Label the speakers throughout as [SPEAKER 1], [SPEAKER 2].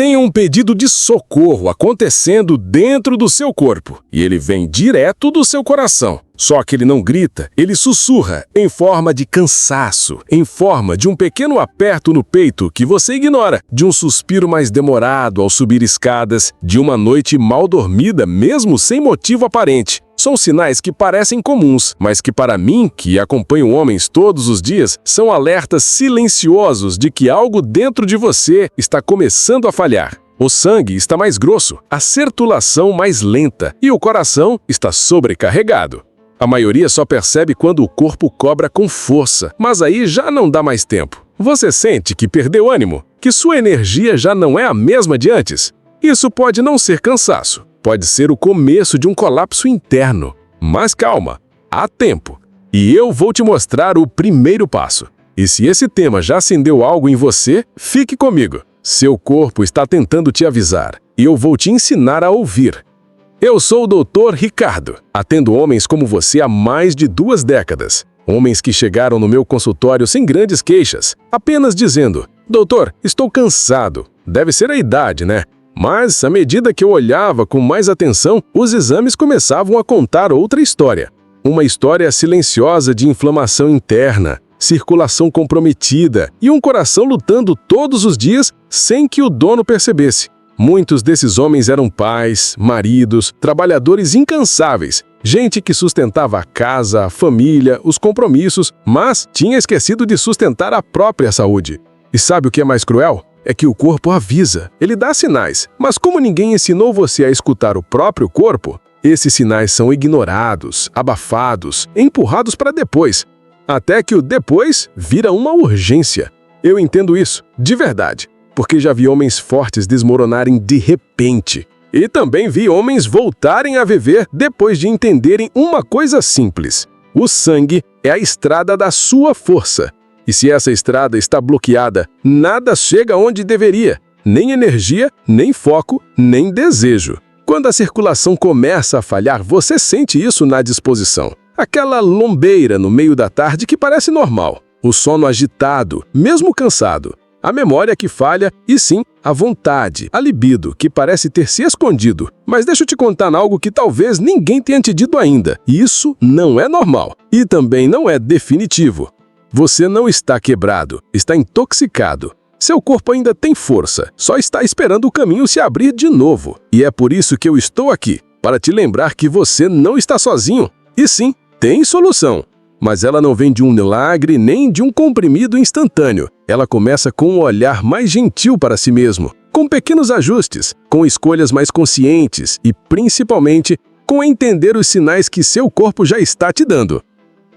[SPEAKER 1] Tem um pedido de socorro acontecendo dentro do seu corpo e ele vem direto do seu coração. Só que ele não grita, ele sussurra em forma de cansaço, em forma de um pequeno aperto no peito que você ignora, de um suspiro mais demorado ao subir escadas, de uma noite mal dormida mesmo sem motivo aparente. São sinais que parecem comuns, mas que para mim, que acompanho homens todos os dias, são alertas silenciosos de que algo dentro de você está começando a falhar. O sangue está mais grosso, a circulação mais lenta e o coração está sobrecarregado. A maioria só percebe quando o corpo cobra com força, mas aí já não dá mais tempo. Você sente que perdeu ânimo, que sua energia já não é a mesma de antes. Isso pode não ser cansaço, pode ser o começo de um colapso interno. Mas calma, há tempo. E eu vou te mostrar o primeiro passo. E se esse tema já acendeu algo em você, fique comigo. Seu corpo está tentando te avisar, e eu vou te ensinar a ouvir. Eu sou o Dr. Ricardo. Atendo homens como você há mais de 2 décadas. Homens que chegaram no meu consultório sem grandes queixas, apenas dizendo: doutor, estou cansado. Deve ser a idade, né? Mas, à medida que eu olhava com mais atenção, os exames começavam a contar outra história. Uma história silenciosa de inflamação interna, circulação comprometida e um coração lutando todos os dias sem que o dono percebesse. Muitos desses homens eram pais, maridos, trabalhadores incansáveis, gente que sustentava a casa, a família, os compromissos, mas tinha esquecido de sustentar a própria saúde. E sabe o que é mais cruel? É que o corpo avisa, ele dá sinais, mas como ninguém ensinou você a escutar o próprio corpo, esses sinais são ignorados, abafados, empurrados para depois, até que o depois vira uma urgência. Eu entendo isso, de verdade, porque já vi homens fortes desmoronarem de repente. E também vi homens voltarem a viver depois de entenderem uma coisa simples. O sangue é a estrada da sua força. E se essa estrada está bloqueada, nada chega onde deveria. Nem energia, nem foco, nem desejo. Quando a circulação começa a falhar, você sente isso na disposição. Aquela lombeira no meio da tarde que parece normal. O sono agitado, mesmo cansado. A memória que falha e sim, a vontade, a libido, que parece ter se escondido. Mas deixa eu te contar algo que talvez ninguém tenha te dito ainda. Isso não é normal. E também não é definitivo. Você não está quebrado, está intoxicado. Seu corpo ainda tem força, só está esperando o caminho se abrir de novo. E é por isso que eu estou aqui, para te lembrar que você não está sozinho. E sim, tem solução. Mas ela não vem de um milagre nem de um comprimido instantâneo. Ela começa com um olhar mais gentil para si mesmo, com pequenos ajustes, com escolhas mais conscientes e, principalmente, com entender os sinais que seu corpo já está te dando.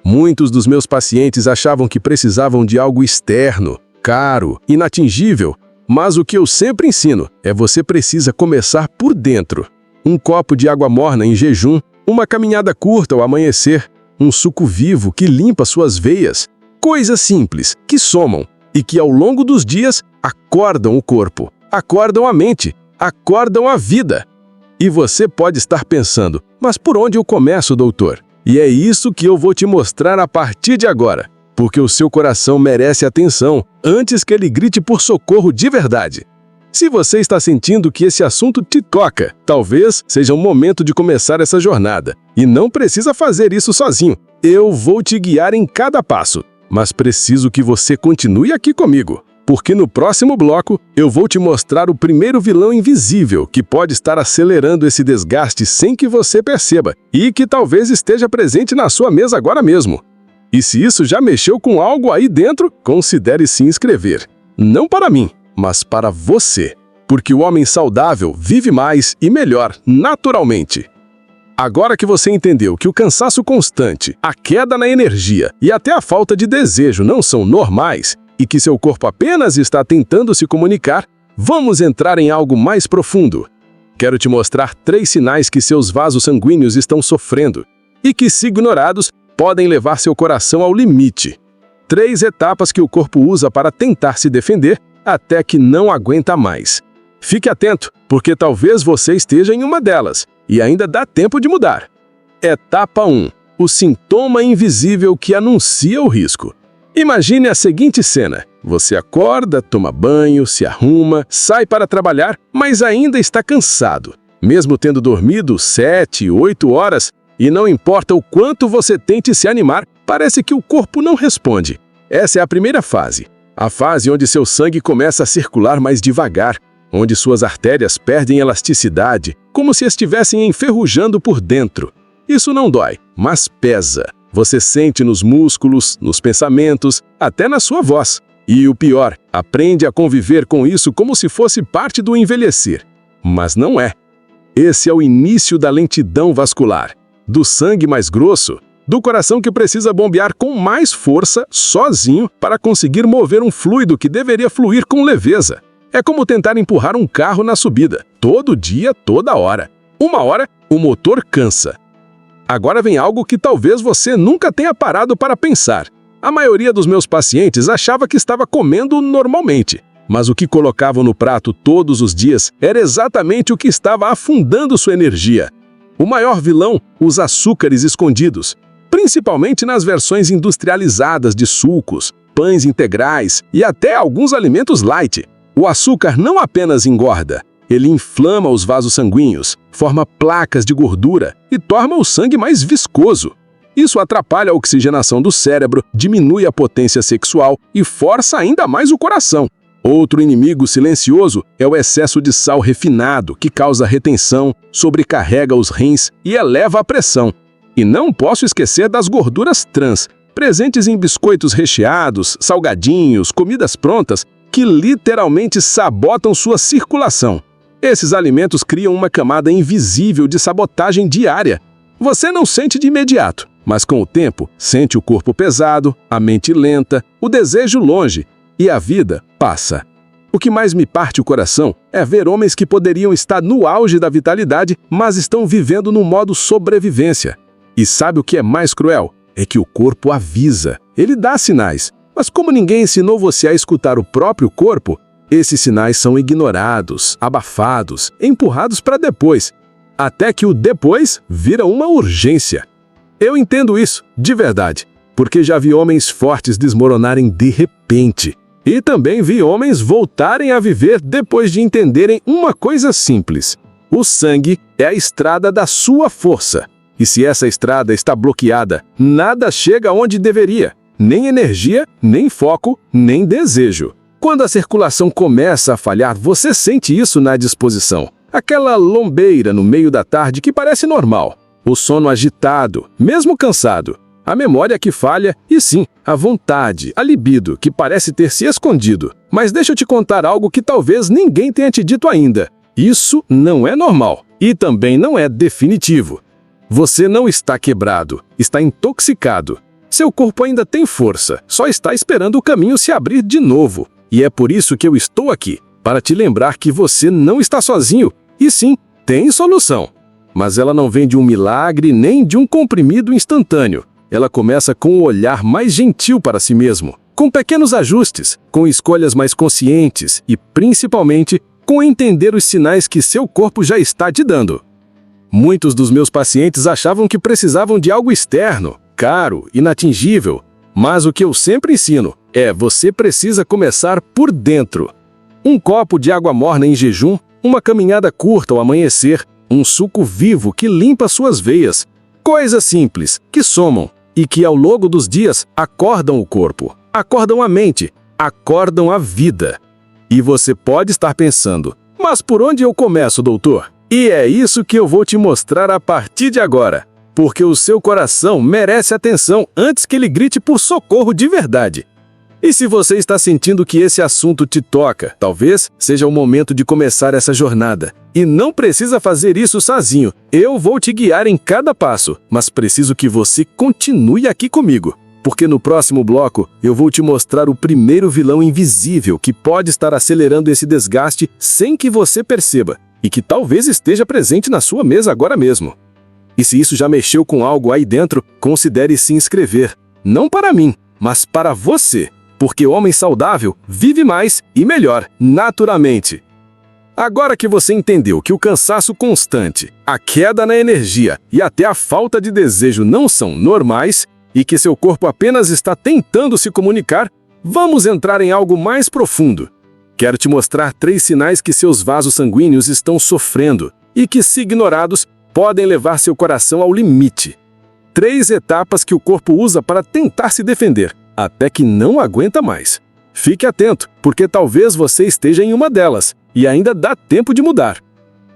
[SPEAKER 1] Muitos dos meus pacientes achavam que precisavam de algo externo, caro, inatingível, mas o que eu sempre ensino é você precisa começar por dentro. Um copo de água morna em jejum, uma caminhada curta ao amanhecer, um suco vivo que limpa suas veias. Coisas simples, que somam e que ao longo dos dias acordam o corpo, acordam a mente, acordam a vida. E você pode estar pensando, mas por onde eu começo, doutor? E é isso que eu vou te mostrar a partir de agora, porque o seu coração merece atenção antes que ele grite por socorro de verdade. Se você está sentindo que esse assunto te toca, talvez seja o momento de começar essa jornada. E não precisa fazer isso sozinho. Eu vou te guiar em cada passo, mas preciso que você continue aqui comigo, porque no próximo bloco eu vou te mostrar o primeiro vilão invisível que pode estar acelerando esse desgaste sem que você perceba e que talvez esteja presente na sua mesa agora mesmo. E se isso já mexeu com algo aí dentro, considere se inscrever. Não para mim, mas para você. Porque o homem saudável vive mais e melhor, naturalmente. Agora que você entendeu que o cansaço constante, a queda na energia e até a falta de desejo não são normais e que seu corpo apenas está tentando se comunicar, vamos entrar em algo mais profundo. Quero te mostrar 3 sinais que seus vasos sanguíneos estão sofrendo e que, se ignorados, podem levar seu coração ao limite. 3 etapas que o corpo usa para tentar se defender até que não aguenta mais. Fique atento, porque talvez você esteja em uma delas e ainda dá tempo de mudar. Etapa 1. O sintoma invisível que anuncia o risco. Imagine a seguinte cena. Você acorda, toma banho, se arruma, sai para trabalhar, mas ainda está cansado. Mesmo tendo dormido 7, 8 horas, e não importa o quanto você tente se animar, parece que o corpo não responde. Essa é a primeira fase. A fase onde seu sangue começa a circular mais devagar, onde suas artérias perdem elasticidade, como se estivessem enferrujando por dentro. Isso não dói, mas pesa. Você sente nos músculos, nos pensamentos, até na sua voz. E o pior, aprende a conviver com isso como se fosse parte do envelhecer. Mas não é. Esse é o início da lentidão vascular, do sangue mais grosso, do coração que precisa bombear com mais força, sozinho, para conseguir mover um fluido que deveria fluir com leveza. É como tentar empurrar um carro na subida, todo dia, toda hora. Uma hora, o motor cansa. Agora vem algo que talvez você nunca tenha parado para pensar. A maioria dos meus pacientes achava que estava comendo normalmente, mas o que colocavam no prato todos os dias era exatamente o que estava afundando sua energia. O maior vilão, os açúcares escondidos, principalmente nas versões industrializadas de sucos, pães integrais e até alguns alimentos light. O açúcar não apenas engorda, ele inflama os vasos sanguíneos, forma placas de gordura e torna o sangue mais viscoso. Isso atrapalha a oxigenação do cérebro, diminui a potência sexual e força ainda mais o coração. Outro inimigo silencioso é o excesso de sal refinado, que causa retenção, sobrecarrega os rins e eleva a pressão. E não posso esquecer das gorduras trans, presentes em biscoitos recheados, salgadinhos, comidas prontas, que literalmente sabotam sua circulação. Esses alimentos criam uma camada invisível de sabotagem diária. Você não sente de imediato, mas com o tempo, sente o corpo pesado, a mente lenta, o desejo longe, e a vida passa. O que mais me parte o coração é ver homens que poderiam estar no auge da vitalidade, mas estão vivendo no modo sobrevivência. E sabe o que é mais cruel? É que o corpo avisa, ele dá sinais. Mas como ninguém ensinou você a escutar o próprio corpo, esses sinais são ignorados, abafados, empurrados para depois, até que o depois vira uma urgência. Eu entendo isso, de verdade, porque já vi homens fortes desmoronarem de repente. E também vi homens voltarem a viver depois de entenderem uma coisa simples. O sangue é a estrada da sua força. E se essa estrada está bloqueada, nada chega onde deveria. Nem energia, nem foco, nem desejo. Quando a circulação começa a falhar, você sente isso na disposição. Aquela lombeira no meio da tarde que parece normal. O sono agitado, mesmo cansado. A memória que falha e sim, a vontade, a libido que parece ter se escondido. Mas deixa eu te contar algo que talvez ninguém tenha te dito ainda. Isso não é normal e também não é definitivo. Você não está quebrado, está intoxicado. Seu corpo ainda tem força, só está esperando o caminho se abrir de novo. E é por isso que eu estou aqui, para te lembrar que você não está sozinho. E sim, tem solução. Mas ela não vem de um milagre nem de um comprimido instantâneo. Ela começa com um olhar mais gentil para si mesmo, com pequenos ajustes, com escolhas mais conscientes e, principalmente, com entender os sinais que seu corpo já está te dando. Muitos dos meus pacientes achavam que precisavam de algo externo, caro, inatingível. Mas o que eu sempre ensino é: você precisa começar por dentro. Um copo de água morna em jejum, uma caminhada curta ao amanhecer, um suco vivo que limpa suas veias. Coisas simples, que somam e que ao longo dos dias acordam o corpo, acordam a mente, acordam a vida. E você pode estar pensando: mas por onde eu começo, doutor? E é isso que eu vou te mostrar a partir de agora. Porque o seu coração merece atenção antes que ele grite por socorro de verdade. E se você está sentindo que esse assunto te toca, talvez seja o momento de começar essa jornada. E não precisa fazer isso sozinho. Eu vou te guiar em cada passo, mas preciso que você continue aqui comigo. Porque no próximo bloco eu vou te mostrar o primeiro vilão invisível que pode estar acelerando esse desgaste sem que você perceba, e que talvez esteja presente na sua mesa agora mesmo. E se isso já mexeu com algo aí dentro, considere se inscrever. Não para mim, mas para você. Porque o homem saudável vive mais e melhor, naturalmente. Agora que você entendeu que o cansaço constante, a queda na energia e até a falta de desejo não são normais, e que seu corpo apenas está tentando se comunicar, vamos entrar em algo mais profundo. Quero te mostrar 3 sinais que seus vasos sanguíneos estão sofrendo e que, se ignorados, podem levar seu coração ao limite. 3 etapas que o corpo usa para tentar se defender, até que não aguenta mais. Fique atento, porque talvez você esteja em uma delas e ainda dá tempo de mudar.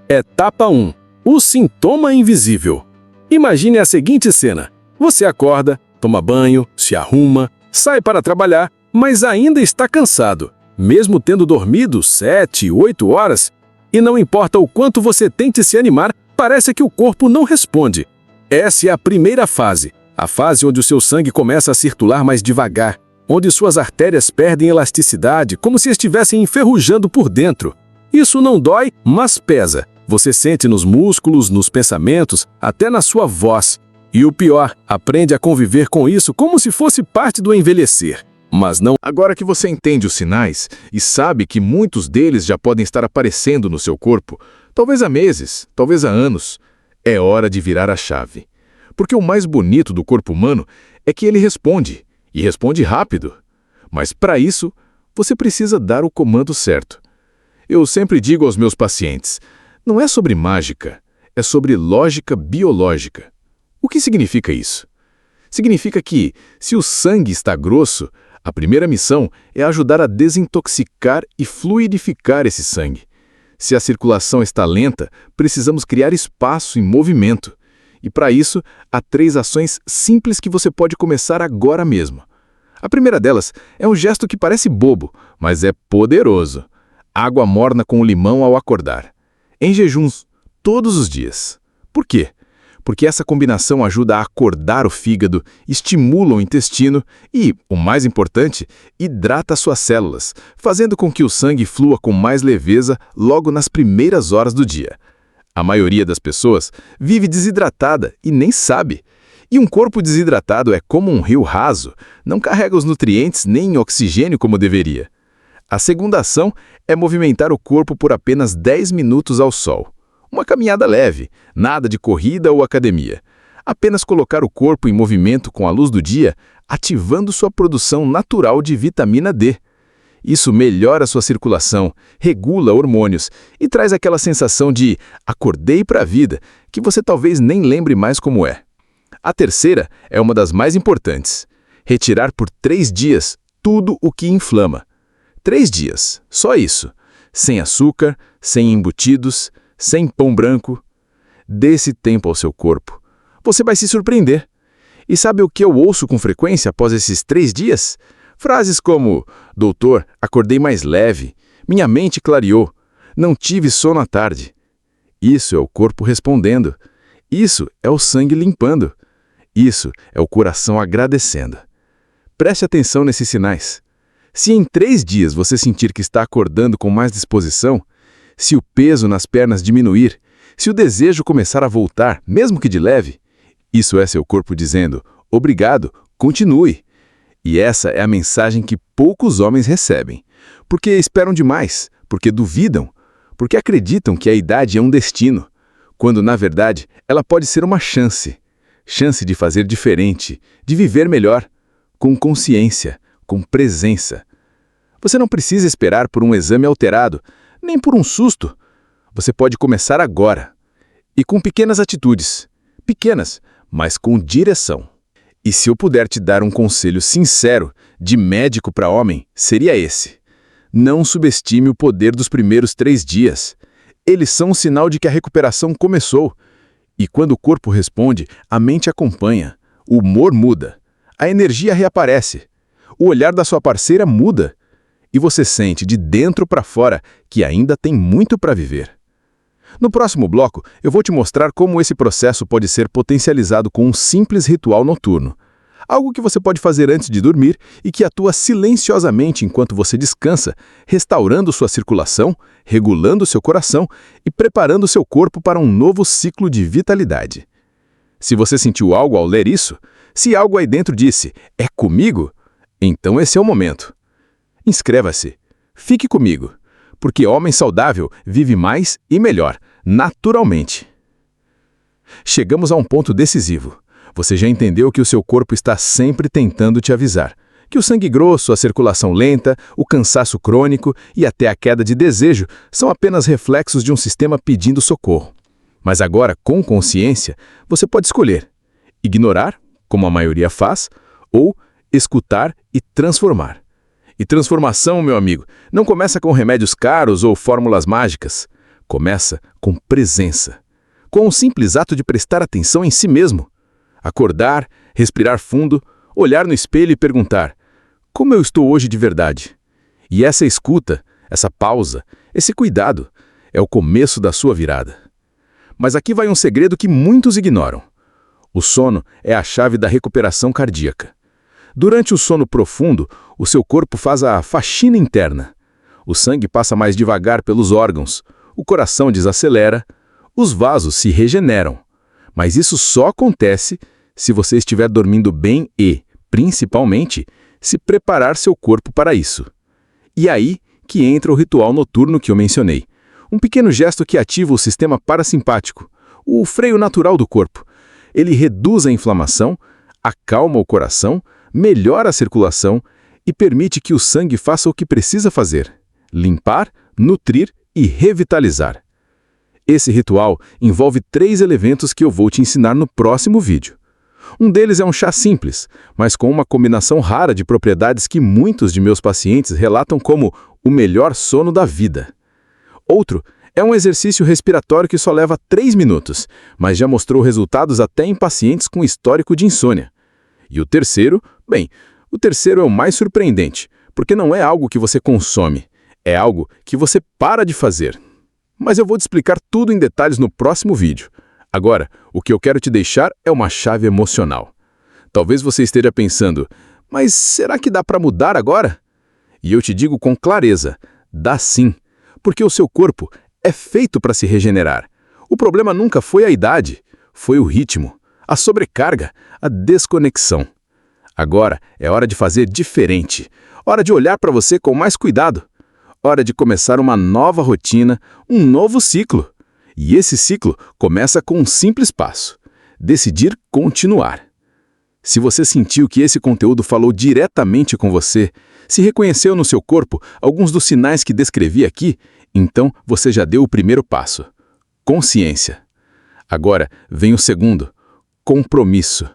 [SPEAKER 1] Etapa 1. O sintoma invisível. Imagine a seguinte cena. Você acorda, toma banho, se arruma, sai para trabalhar, mas ainda está cansado, mesmo tendo dormido 7, 8 horas. E não importa o quanto você tente se animar, parece que o corpo não responde. Essa é a primeira fase, a fase onde o seu sangue começa a circular mais devagar, onde suas artérias perdem elasticidade, como se estivessem enferrujando por dentro. Isso não dói, mas pesa. Você sente nos músculos, nos pensamentos, até na sua voz. E o pior, aprende a conviver com isso como se fosse parte do envelhecer. Mas não.
[SPEAKER 2] Agora que você entende os sinais e sabe que muitos deles já podem estar aparecendo no seu corpo, talvez há meses, talvez há anos, é hora de virar a chave. Porque o mais bonito do corpo humano é que ele responde, e responde rápido. Mas para isso, você precisa dar o comando certo. Eu sempre digo aos meus pacientes, não é sobre mágica, é sobre lógica biológica. O que significa isso? Significa que, se o sangue está grosso, a primeira missão é ajudar a desintoxicar e fluidificar esse sangue. Se a circulação está lenta, precisamos criar espaço e movimento. E para isso, há 3 ações simples que você pode começar agora mesmo. A primeira delas é um gesto que parece bobo, mas é poderoso. Água morna com limão ao acordar. Em jejuns, todos os dias. Por quê? Porque essa combinação ajuda a acordar o fígado, estimula o intestino e, o mais importante, hidrata suas células, fazendo com que o sangue flua com mais leveza logo nas primeiras horas do dia. A maioria das pessoas vive desidratada e nem sabe. E um corpo desidratado é como um rio raso, não carrega os nutrientes nem oxigênio como deveria. A segunda ação é movimentar o corpo por apenas 10 minutos ao sol. Uma caminhada leve, nada de corrida ou academia. Apenas colocar o corpo em movimento com a luz do dia, ativando sua produção natural de vitamina D. Isso melhora sua circulação, regula hormônios e traz aquela sensação de acordei para a vida, que você talvez nem lembre mais como é. A terceira é uma das mais importantes. Retirar por 3 dias tudo o que inflama. 3 dias, só isso. Sem açúcar, sem embutidos, sem pão branco. Dê esse tempo ao seu corpo. Você vai se surpreender. E sabe o que eu ouço com frequência após esses 3 dias? Frases como, doutor, acordei mais leve, minha mente clareou, não tive sono à tarde. Isso é o corpo respondendo. Isso é o sangue limpando. Isso é o coração agradecendo. Preste atenção nesses sinais. Se em 3 dias você sentir que está acordando com mais disposição, se o peso nas pernas diminuir, se o desejo começar a voltar, mesmo que de leve, isso é seu corpo dizendo, obrigado, continue. E essa é a mensagem que poucos homens recebem, porque esperam demais, porque duvidam, porque acreditam que a idade é um destino, quando na verdade ela pode ser uma chance. Chance de fazer diferente, de viver melhor, com consciência, com presença. Você não precisa esperar por um exame alterado, nem por um susto. Você pode começar agora. E com pequenas atitudes. Pequenas, mas com direção. E se eu puder te dar um conselho sincero, de médico para homem, seria esse. Não subestime o poder dos primeiros 3 dias. Eles são um sinal de que a recuperação começou. E quando o corpo responde, a mente acompanha. O humor muda. A energia reaparece. O olhar da sua parceira muda. E você sente de dentro para fora que ainda tem muito para viver. No próximo bloco, eu vou te mostrar como esse processo pode ser potencializado com um simples ritual noturno. Algo que você pode fazer antes de dormir e que atua silenciosamente enquanto você descansa, restaurando sua circulação, regulando seu coração e preparando seu corpo para um novo ciclo de vitalidade. Se você sentiu algo ao ler isso, se algo aí dentro disse, é comigo, então esse é o momento. Inscreva-se. Fique comigo, porque homem saudável vive mais e melhor, naturalmente. Chegamos a um ponto decisivo. Você já entendeu que o seu corpo está sempre tentando te avisar. Que o sangue grosso, a circulação lenta, o cansaço crônico e até a queda de desejo são apenas reflexos de um sistema pedindo socorro. Mas agora, com consciência, você pode escolher ignorar, como a maioria faz, ou escutar e transformar. E transformação, meu amigo, não começa com remédios caros ou fórmulas mágicas. Começa com presença. Com o simples ato de prestar atenção em si mesmo. Acordar, respirar fundo, olhar no espelho e perguntar: como eu estou hoje de verdade? E essa escuta, essa pausa, esse cuidado, é o começo da sua virada. Mas aqui vai um segredo que muitos ignoram. O sono é a chave da recuperação cardíaca. Durante o sono profundo, o seu corpo faz a faxina interna. O sangue passa mais devagar pelos órgãos, o coração desacelera, os vasos se regeneram. Mas isso só acontece se você estiver dormindo bem e, principalmente, se preparar seu corpo para isso. E aí que entra o ritual noturno que eu mencionei. Um pequeno gesto que ativa o sistema parasimpático, o freio natural do corpo. Ele reduz a inflamação, acalma o coração, melhora a circulação e permite que o sangue faça o que precisa fazer: limpar, nutrir e revitalizar. Esse ritual envolve 3 elementos que eu vou te ensinar no próximo vídeo. Um deles é um chá simples, mas com uma combinação rara de propriedades que muitos de meus pacientes relatam como o melhor sono da vida. Outro é um exercício respiratório que só leva 3 minutos, mas já mostrou resultados até em pacientes com histórico de insônia. E o terceiro é o mais surpreendente, porque não é algo que você consome, é algo que você para de fazer. Mas eu vou te explicar tudo em detalhes no próximo vídeo. Agora, o que eu quero te deixar é uma chave emocional. Talvez você esteja pensando: mas será que dá para mudar agora? E eu te digo com clareza: dá sim, porque o seu corpo é feito para se regenerar. O problema nunca foi a idade, foi o ritmo, a sobrecarga, a desconexão. Agora é hora de fazer diferente, hora de olhar para você com mais cuidado, hora de começar uma nova rotina, um novo ciclo. E esse ciclo começa com um simples passo: decidir continuar. Se você sentiu que esse conteúdo falou diretamente com você, se reconheceu no seu corpo alguns dos sinais que descrevi aqui, então você já deu o primeiro passo: consciência. Agora vem o segundo: compromisso.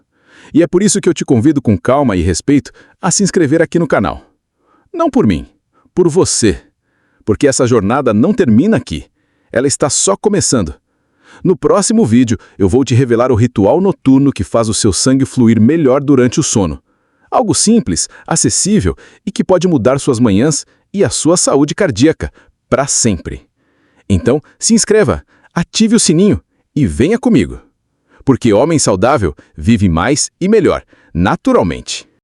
[SPEAKER 2] E é por isso que eu te convido com calma e respeito a se inscrever aqui no canal. Não por mim, por você. Porque essa jornada não termina aqui. Ela está só começando. No próximo vídeo, eu vou te revelar o ritual noturno que faz o seu sangue fluir melhor durante o sono. Algo simples, acessível e que pode mudar suas manhãs e a sua saúde cardíaca para sempre. Então, se inscreva, ative o sininho e venha comigo. Porque homem saudável vive mais e melhor, naturalmente.